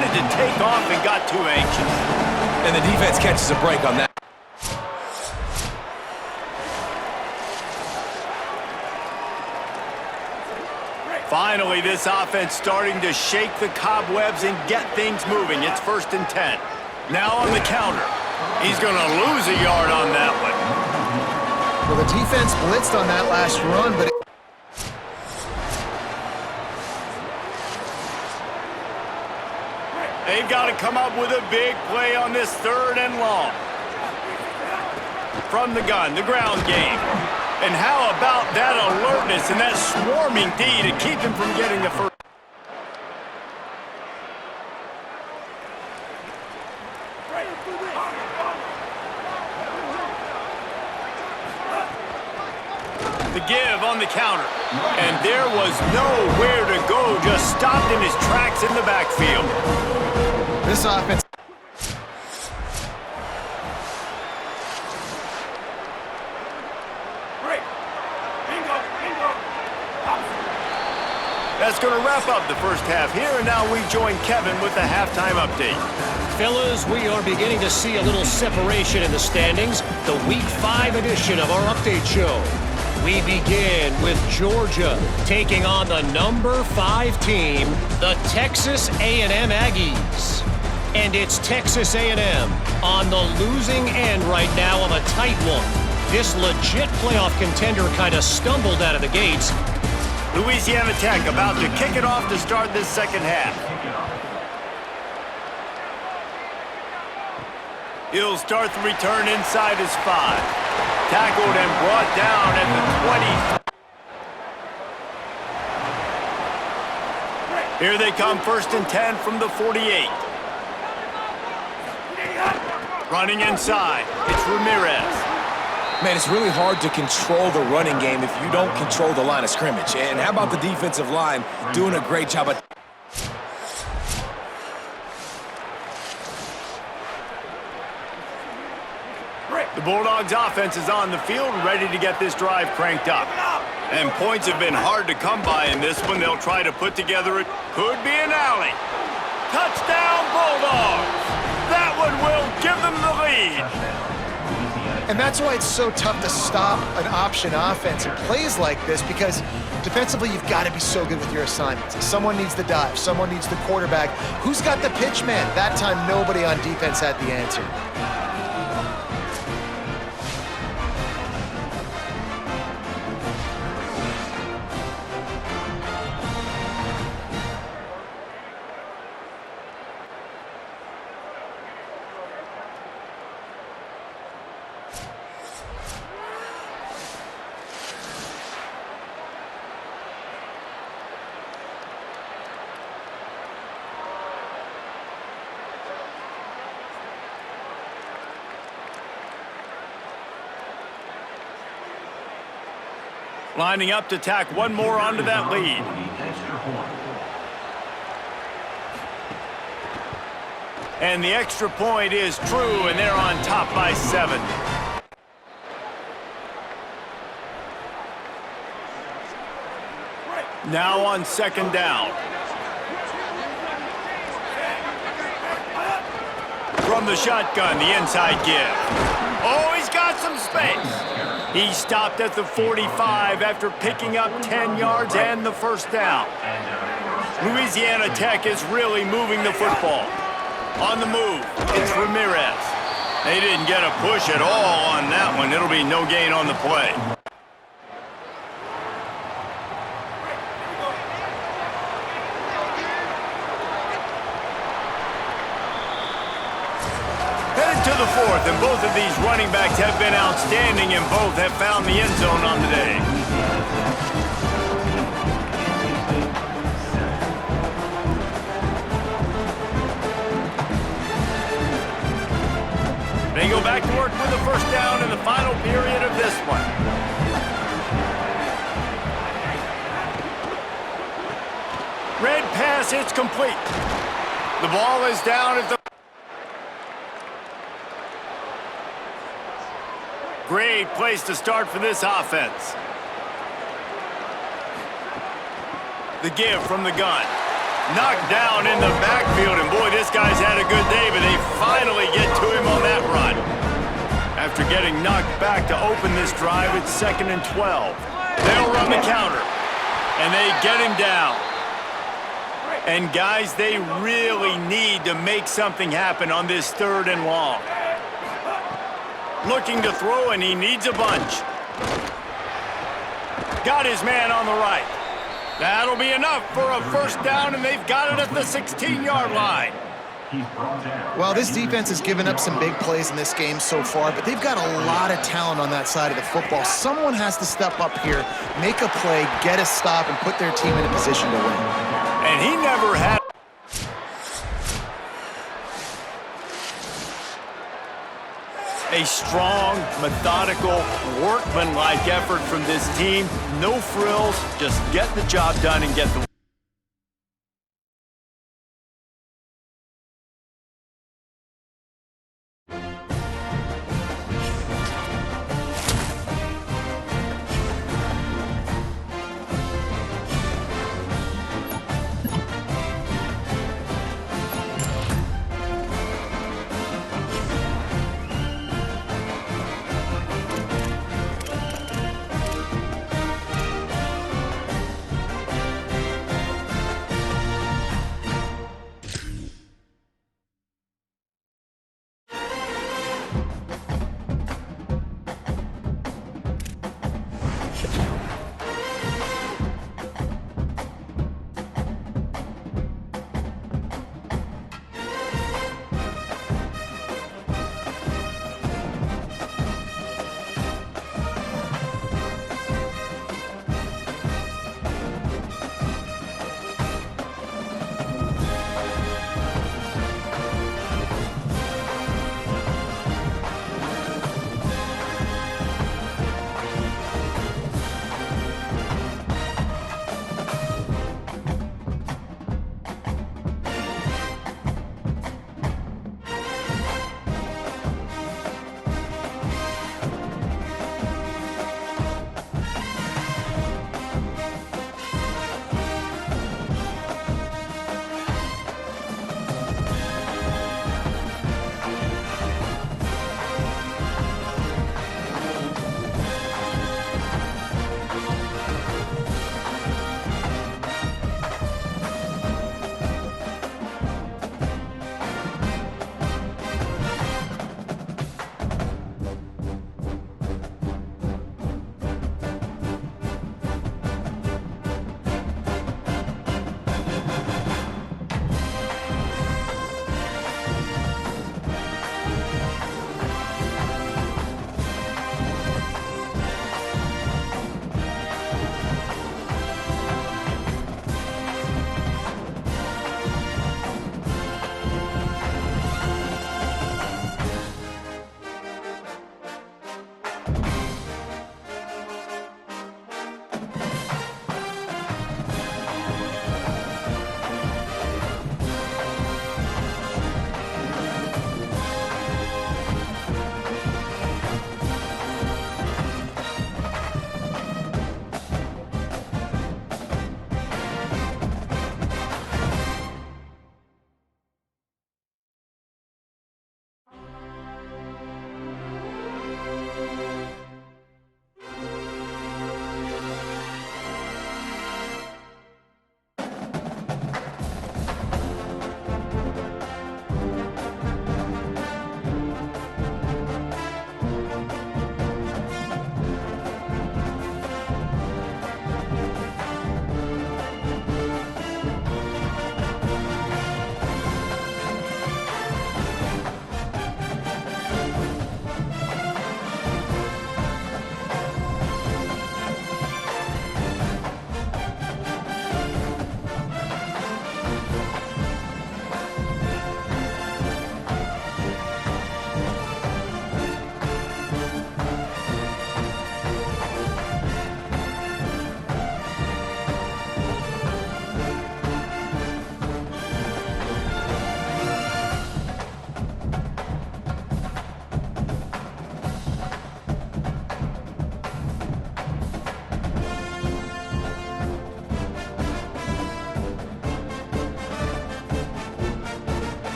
wanted to take off and got too anxious. And the defense catches a break on that. Finally, this offense starting to shake the cobwebs and get things moving. It's 1st and 10. Now on the counter. He's going to lose a yard on that one. Well, the defense blitzed on that last run, but they've got to come up with a big play on this 3rd and long. From the gun, the ground game. And how about that alertness and that swarming D to keep him from getting the first? The give on the counter. And there was nowhere to go, just stopped in his tracks in the backfield. this offense... That's going to wrap up the first half here, and now we join Kevin with the halftime update. Fellas, we are beginning to see a little separation in the standings. The Week 5 edition of our update show. We begin with Georgia taking on the number 5 team, the Texas A&M Aggies. And it's Texas A&M on the losing end right now of a tight one. This legit playoff contender kind of stumbled out of the gates. Louisiana Tech about to kick it off to start this second half. He'll start the return inside his 5. Tackled and brought down at the 20. Here they come, 1st and 10 from the 48. Running inside, it's Ramirez. Man, it's really hard to control the running game if you don't control the line of scrimmage. And how about the defensive line doing a great job of... The Bulldogs offense is on the field, ready to get this drive cranked up. And points have been hard to come by in this one. They'll try to put together it. Could be an alley. Touchdown, Bulldogs! That one will give them the lead. And that's why it's so tough to stop an option offense in plays like this, because defensively you've got to be so good with your assignments. Someone needs the dive. Someone needs the quarterback. Who's got the pitch man? That time nobody on defense had the answer. Lining up to tack one more onto that lead. And the extra point is true, and they're on top by 7. Now on 2nd down. From the shotgun, the inside give. Oh, he's got some space. He stopped at the 45 after picking up 10 yards and the first down. Louisiana Tech is really moving the football. On the move, it's Ramirez. They didn't get a push at all on that one. It'll be no gain on the play. To the 4th, and both of these running backs have been outstanding, and both have found the end zone on the day. They go back to work with the first down in the final period of this one. Red pass, it's complete. The ball is down at the... Great place to start for this offense. The give from the gun. Knocked down in the backfield, and boy, good day, but they finally get to him on that run. After getting knocked back to open this drive, it's 2nd and 12. They'll run the counter, and they get him down. And guys, they really need to make something happen on this 3rd and long. Looking to throw, and he needs a bunch. Got his man on the right. That'll be enough for a 1st down, and they've got it at the 16-yard line. Well, this defense has given up some big plays in this game so far, but they've got a lot of talent on that side of the football. Someone has to step up here, make a play, get a stop, and put their team in a position to win. And he never had... A strong, methodical, workmanlike effort from this team. No frills, just get the job done and get the...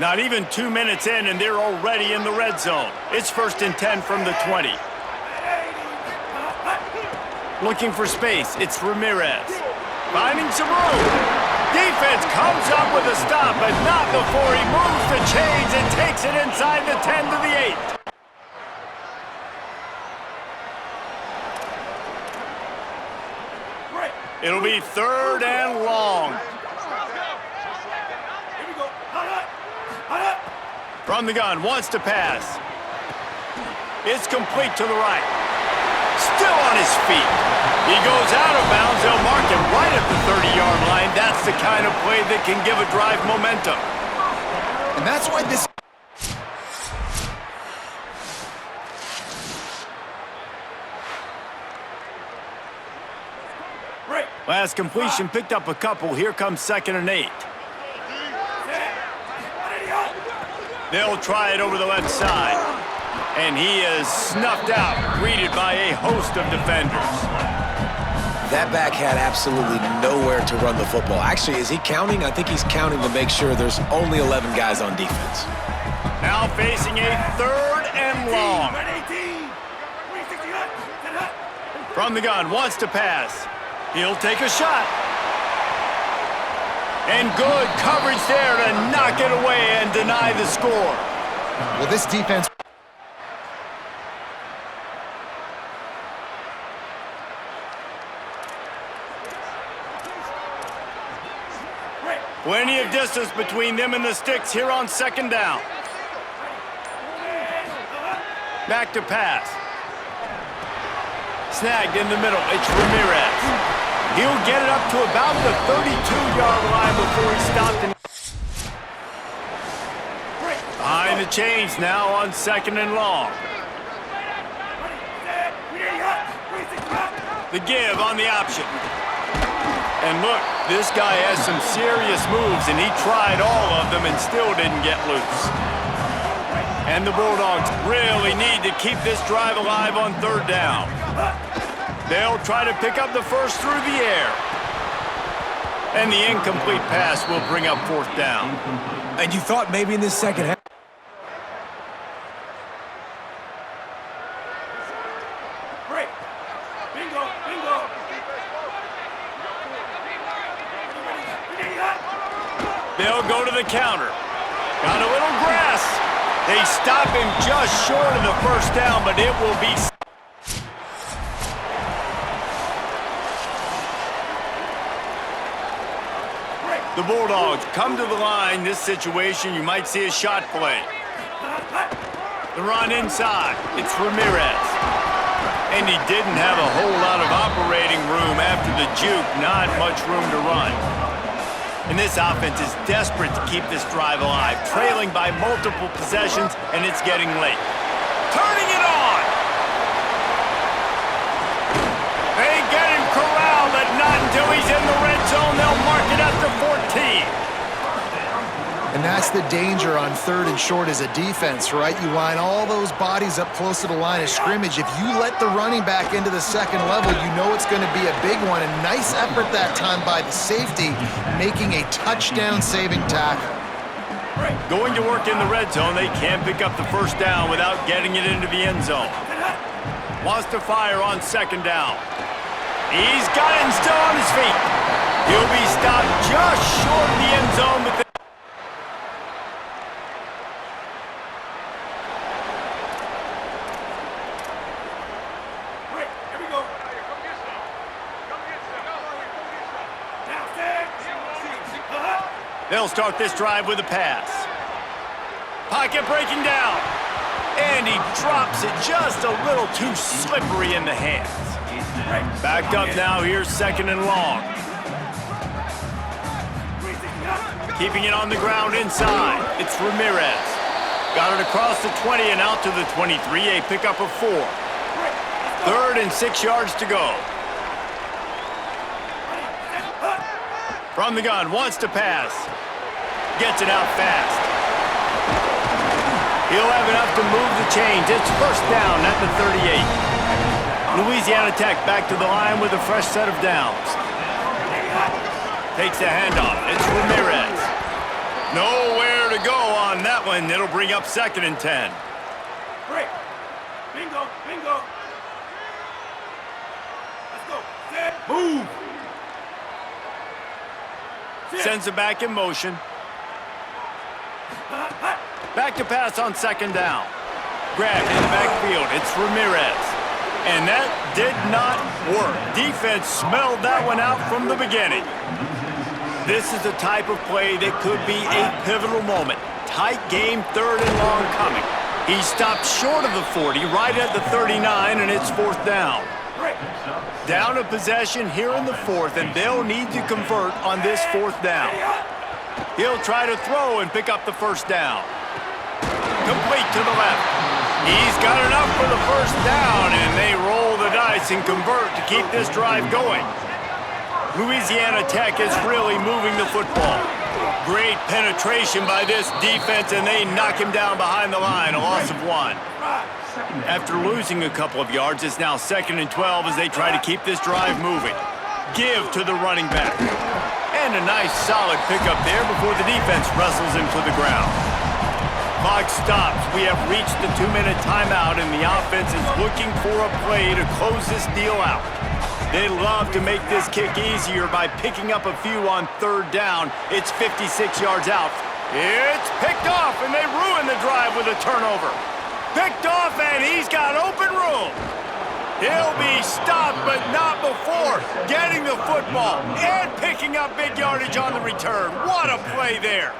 Not even 2 minutes in, and they're already in the red zone. It's 1st and 10 from the 20. Looking for space, it's Ramirez. Finding some room. Defense comes up with a stop, but not before he moves the chains and takes it inside the 10 to the 8. It'll be 3rd and long. From the gun, wants to pass. It's complete to the right. Still on his feet. He goes out of bounds. They'll mark him right at the 30-yard line. That's the kind of play that can give a drive momentum. And that's why this... Last completion picked up a couple. Here comes 2nd and 8. They'll try it over the left side. And he is snuffed out, greeted by a host of defenders. That back had absolutely nowhere to run the football. Actually, is he counting? I think he's counting to make sure there's only 11 guys on defense. Now facing a 3rd and long. From the gun, wants to pass. He'll take a shot. And good coverage there to knock it away and deny the score. Well, this defense... Plenty of distance between them and the sticks here on 2nd down. Back to pass. Snagged in the middle. It's Ramirez. He'll get it up to about the 32-yard line before he stopped. Behind the chains now on 2nd and long. The give on the option. And look, this guy has some serious moves, and he tried all of them and still didn't get loose. And the Bulldogs really need to keep this drive alive on 3rd down. They'll try to pick up the first through the air. And the incomplete pass will bring up 4th down. And you thought maybe in this second half... They'll go to the counter. Got a little grass. They stop him just short of the 1st down, but it will be... The Bulldogs come to the line. This situation, you might see a shot play. The run inside. It's Ramirez. And he didn't have a whole lot of operating room after the juke. Not much room to run. And this offense is desperate to keep this drive alive, trailing by multiple possessions, and it's getting late. Turning it on! They get him corralled, but not until he's in the red zone. They'll mark it up to 14. And that's the danger on 3rd and short as a defense, right? You line all those bodies up close to the line of scrimmage. If you let the running back into the 2nd level, you know it's going to be a big one. And nice effort that time by the safety, making a touchdown-saving tackle. Going to work in the red zone, they can't pick up the 1st down without getting it into the end zone. Wants to fire on 2nd down. He's got him still on his feet. He'll be stopped just short of the end zone, but they'll start this drive with a pass. Pocket breaking down. And he drops it just a little too slippery in the hands. Backed up now, here's 2nd and long. Keeping it on the ground inside. It's Ramirez. Got it across the 20 and out to the 23, a pickup of 4. 3rd and 6 yards to go. From the gun, wants to pass. Gets it out fast. He'll have enough to move the chains. It's 1st down at the 38. Louisiana Tech back to the line with a fresh set of downs. Takes the handoff. It's Ramirez. Nowhere to go on that one. It'll bring up 2nd and 10. Break. Bingo. Bingo. Let's go. Set. Move. Set. Sends it back in motion. Back to pass on 2nd down. Grabbed in the backfield. It's Ramirez. And that did not work. Defense smelled that one out from the beginning. This is the type of play that could be a pivotal moment. Tight game, 3rd and long coming. He stopped short of the 40, right at the 39, and it's 4th down. Down a possession here in the 4th, and they'll need to convert on this 4th down. He'll try to throw and pick up the 1st down. Complete to the left. He's got enough for the 1st down, and they roll the dice and convert to keep this drive going. Louisiana Tech is really moving the football. Great penetration by this defense, and they knock him down behind the line, a loss of 1. After losing a couple of yards, it's now 2nd and 12 as they try to keep this drive moving. Give to the running back. And a nice solid pickup there before the defense wrestles him to the ground. Clock stops. We have reached the 2-minute timeout, and the offense is looking for a play to close this deal out. They love to make this kick easier by picking up a few on 3rd down. It's 56 yards out. It's picked off, and they ruin the drive with a turnover. Picked off, and he's got open room. He'll be stopped, but not before getting the football and picking up big yardage on the return. What a play there.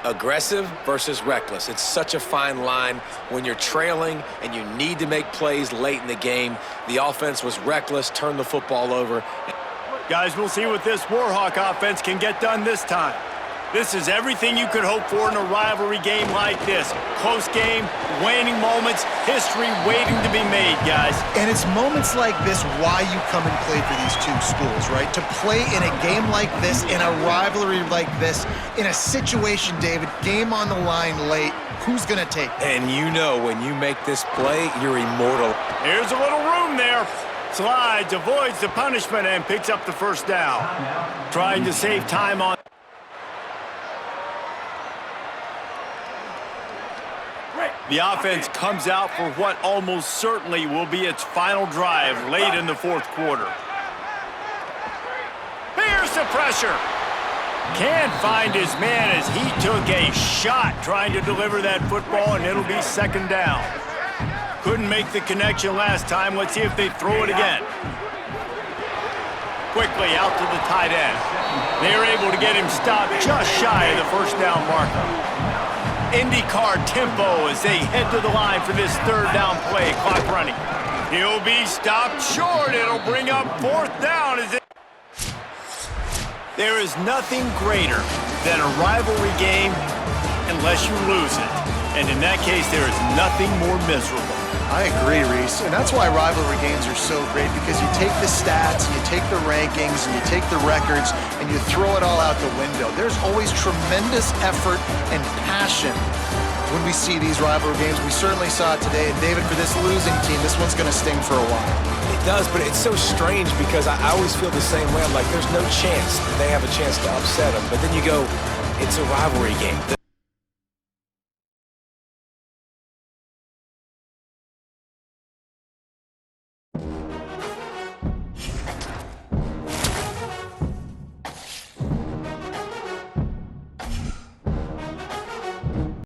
Aggressive versus reckless. It's such a fine line when you're trailing and you need to make plays late in the game. The offense was reckless, turned the football over. Guys, we'll see what this Warhawk offense can get done this time. This is everything you could hope for in a rivalry game like this. Close game, waning moments, history waiting to be made, guys. And it's moments like this why you come and play for these two schools, right? To play in a game like this, in a rivalry like this, in a situation, David, game on the line late, who's going to take it? And you know when you make this play, you're immortal. Here's a little room there. Slides, avoids the punishment, and picks up the 1st down. Trying to save time on... The offense comes out for what almost certainly will be its final drive late in the 4th quarter. Here's the pressure. Can't find his man as he took a shot trying to deliver that football, and it'll be 2nd down. Couldn't make the connection last time. Let's see if they throw it again. Quickly out to the tight end. They're able to get him stopped just shy of the 1st down marker. IndyCar tempo as they head to the line for this 3rd down play. Clock running. He'll be stopped short. It'll bring up 4th down. There is nothing greater than a rivalry game unless you lose it. And in that case, there is nothing more miserable. I agree, Reese, and that's why rivalry games are so great, because you take the stats, and you take the rankings, and you take the records, and you throw it all out the window. There's always tremendous effort and passion when we see these rivalry games. We certainly saw it today, and David, for this losing team, this one's going to sting for a while. It does, but it's so strange because I always feel the same way. I'm like, there's no chance that they have a chance to upset them. But then you go, it's a rivalry game.